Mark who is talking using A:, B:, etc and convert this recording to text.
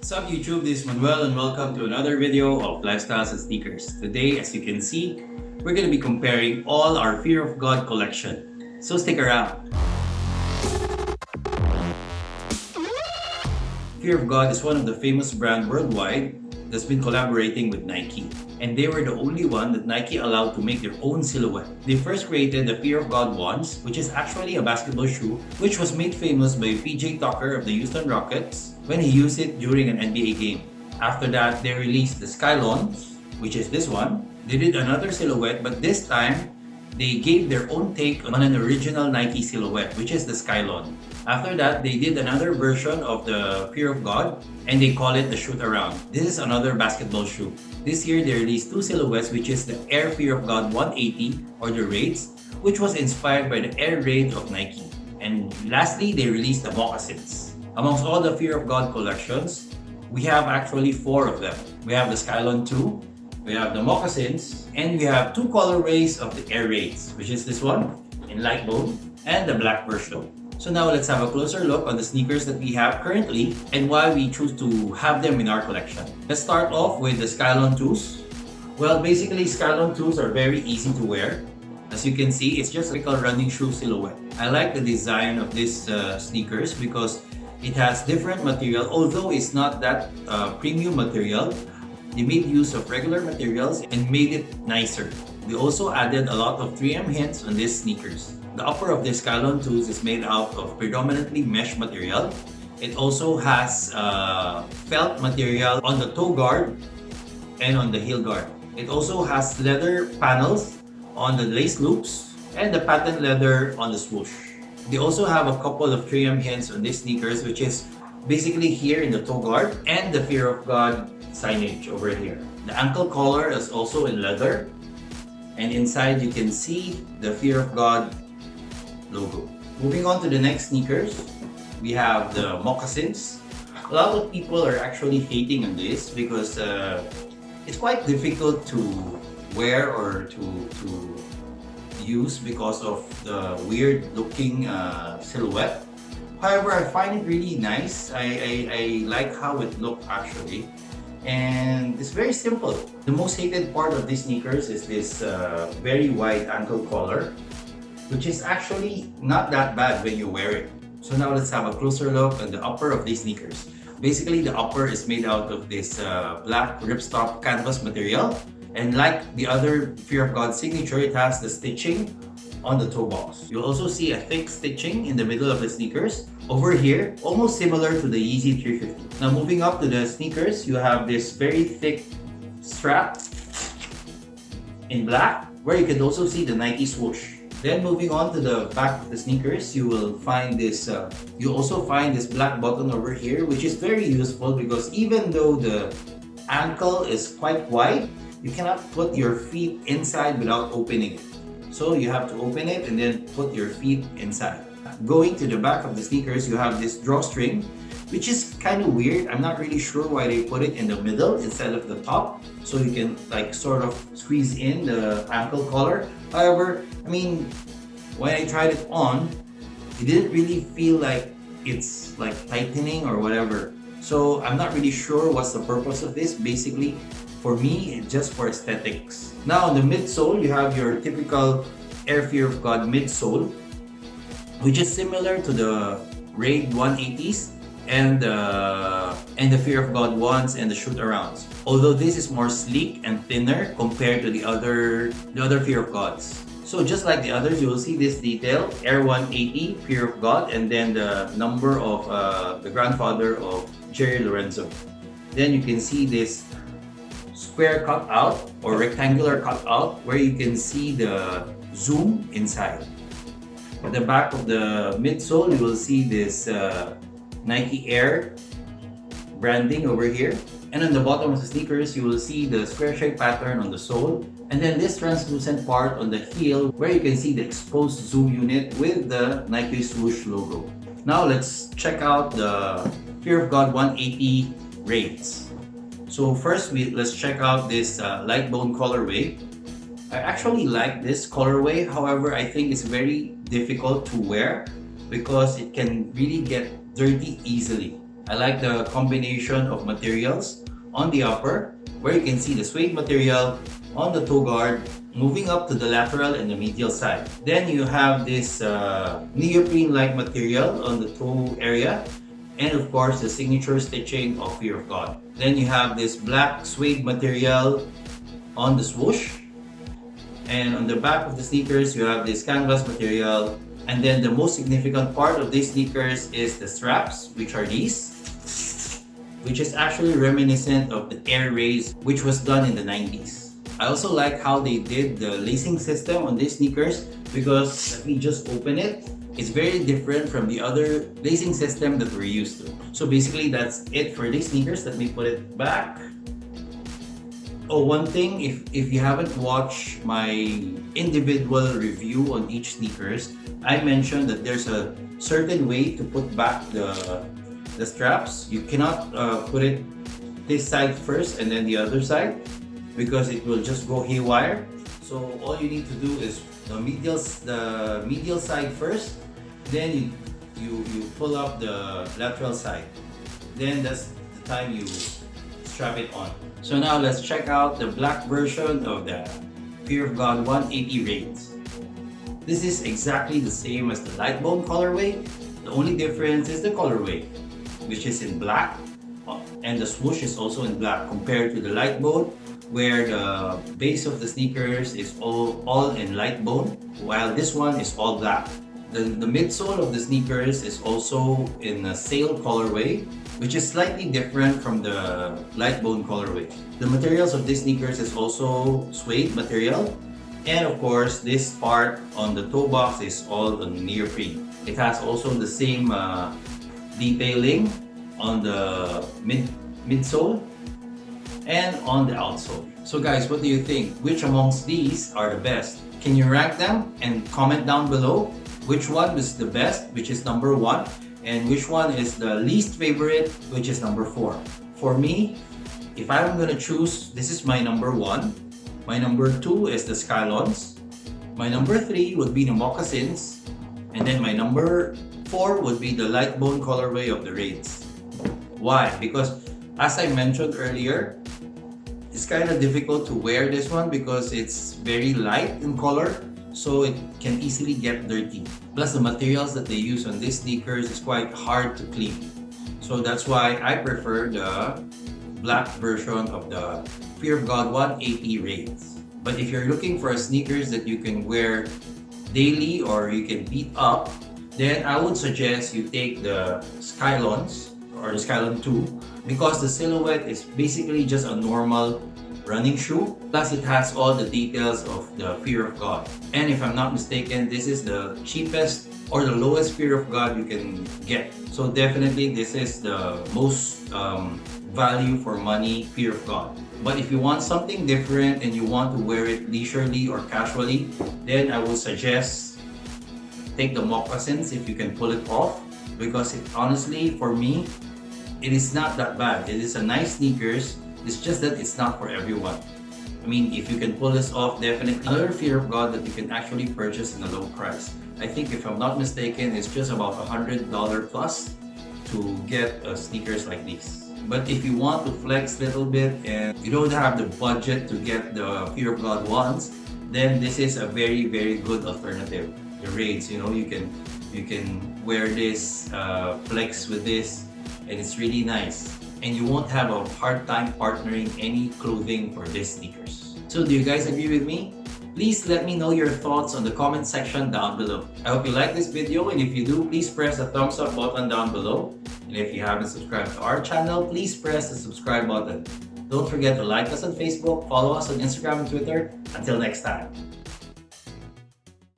A: What's up YouTube, this is Manuel and welcome to another video of Lifestyles and Sneakers. Today, as you can see, we're going to be comparing all our Fear of God collection. So stick around. Fear of God is one of the famous brands worldwide that's been collaborating with Nike. And they were the only one that Nike allowed to make their own silhouette. They first created the Fear of God ones, which is actually a basketball shoe, which was made famous by PJ Tucker of the Houston Rockets when he used it during an NBA game. After that, they released the Skylons, which is this one. They did another silhouette, but this time, they gave their own take on an original Nike silhouette, which is the Skylon. After that, they did another version of the Fear of God, and they call it the Shoot Around. This is another basketball shoe. This year, they released two silhouettes, which is the Air Fear of God 180, or the Raids, which was inspired by the Air Raid of Nike. And lastly, they released the Moccasins. Amongst all the Fear of God collections, we have actually four of them. We have the Skylon 2, we have the Moccasins, and we have two colorways of the Air Raids, which is this one in light bone and the black version. So now let's have a closer look on the sneakers that we have currently and why we choose to have them in our collection. Let's start off with the Skylon 2s. Well, basically Skylon 2s are very easy to wear. As you can see, it's just like a running shoe silhouette. I like the design of these sneakers because it has different material, although it's not that premium material. They made use of regular materials and made it nicer. We also added a lot of 3M hints on these sneakers. The upper of the Skylon 2s is made out of predominantly mesh material. It also has felt material on the toe guard and on the heel guard. It also has leather panels on the lace loops and the patent leather on the swoosh. They also have a couple of 3M hints on these sneakers, which is basically here in the toe guard and the Fear of God signage over here. The ankle collar is also in leather, and inside you can see the Fear of God logo. Moving on to the next sneakers, we have the Moccasins. A lot of people are actually hating on this because it's quite difficult to wear or to use because of the weird looking silhouette. However, I find it really nice. I like how it looked actually. And it's very simple. The most hated part of these sneakers is this very wide ankle collar, which is actually not that bad when you wear it. So now let's have a closer look at the upper of these sneakers. Basically, the upper is made out of this black ripstop canvas material. And like the other Fear of God signature, it has the stitching on the toe box. You'll also see a thick stitching in the middle of the sneakers. Over here, almost similar to the Yeezy 350. Now moving up to the sneakers, you have this very thick strap in black, where you can also see the Nike swoosh. Then moving on to the back of the sneakers, you will find this. You also find this black button over here, which is very useful because even though the ankle is quite wide, you cannot put your feet inside without opening it. So you have to open it and then put your feet inside. Going to the back of the sneakers, you have this drawstring, which is kind of weird. I'm not really sure why they put it in the middle instead of the top, so you can like sort of squeeze in the ankle collar. However, I mean, when I tried it on, it didn't really feel like it's like tightening or whatever. So I'm not really sure what's the purpose of this. Basically, for me, it's just for aesthetics. Now on the midsole, you have your typical Air Fear of God midsole, which is similar to the Raid 180s and the Fear of God ones and the Shoot Arounds. Although this is more sleek and thinner compared to the other Fear of Gods. So just like the others, you will see this detail, Air 180, Fear of God, and then the number of the grandfather of Jerry Lorenzo. Then you can see this square cutout or rectangular cutout where you can see the zoom inside. At the back of the midsole, you will see this Nike Air branding over here. And on the bottom of the sneakers, you will see the square shape pattern on the sole. And then this translucent part on the heel where you can see the exposed zoom unit with the Nike swoosh logo. Now let's check out the Fear of God 180 Raids. So first, let's check out this light bone colorway. I actually like this colorway. However, I think it's very difficult to wear because it can really get dirty easily. I like the combination of materials on the upper, where you can see the suede material on the toe guard, moving up to the lateral and the medial side. Then you have this neoprene-like material on the toe area, and of course the signature stitching of Fear of God. Then you have this black suede material on the swoosh, and on the back of the sneakers you have this canvas material. And then the most significant part of these sneakers is the straps, which are these, which is actually reminiscent of the Air Rays, which was done in the 90s. I also like how they did the lacing system on these sneakers, because let me just open it. It's very different from the other lacing system that we're used to. So basically that's it for these sneakers. Let me put it back. Oh, one thing, if you haven't watched my individual review on each sneakers, I mentioned that there's a certain way to put back the straps. You cannot put it this side first and then the other side, because it will just go haywire. So all you need to do is the medial side first, then you pull up the lateral side. Then that's the time you strap it on. So now let's check out the black version of the Fear of God 180 Raids. This is exactly the same as the light bone colorway. The only difference is the colorway, which is in black, and the swoosh is also in black, compared to the light bone, where the base of the sneakers is all in light bone, while this one is all black. The midsole of the sneakers is also in a sail colorway, which is slightly different from the light bone colorway. The materials of these sneakers is also suede material, and of course this part on the toe box is all on neoprene. It has also the same detailing on the midsole and on the outsole. So guys, what do you think? Which amongst these are the best? Can you rank them and comment down below which one is the best, which is number 1, and which one is the least favorite, which is number 4. For me, if I'm gonna choose, this is my number 1. My number 2 is the Skylons. My number 3 would be the Moccasins, and then my number 4 would be the light bone colorway of the Raids. Why? Because as I mentioned earlier, it's kind of difficult to wear this one because it's very light in color, so it can easily get dirty. Plus the materials that they use on these sneakers is quite hard to clean. So that's why I prefer the black version of the Fear of God 180 Raids. But if you're looking for sneakers that you can wear daily or you can beat up, then I would suggest you take the Skylons or the Skylon 2, because the silhouette is basically just a normal running shoe, plus it has all the details of the Fear of God. And if I'm not mistaken, this is the cheapest or the lowest Fear of God you can get. So definitely this is the most value for money Fear of God. But if you want something different and you want to wear it leisurely or casually, then I would suggest take the Moccasins if you can pull it off, because it honestly, for me, it is not that bad. It is a nice sneakers. It's just that it's not for everyone. I mean, if you can pull this off, definitely another Fear of God that you can actually purchase in a low price. I think if I'm not mistaken, it's just about $100 plus to get sneakers like these. But if you want to flex a little bit and you don't have the budget to get the Fear of God ones, then this is a very, very good alternative. The Raids, you know, you can wear this, flex with this, and it's really nice. And you won't have a hard time partnering any clothing for these sneakers. So do you guys agree with me? Please let me know your thoughts on the comment section down below. I hope you like this video, and if you do, please press the thumbs up button down below. And if you haven't subscribed to our channel, please press the subscribe button. Don't forget to like us on Facebook, follow us on Instagram and Twitter. Until next time.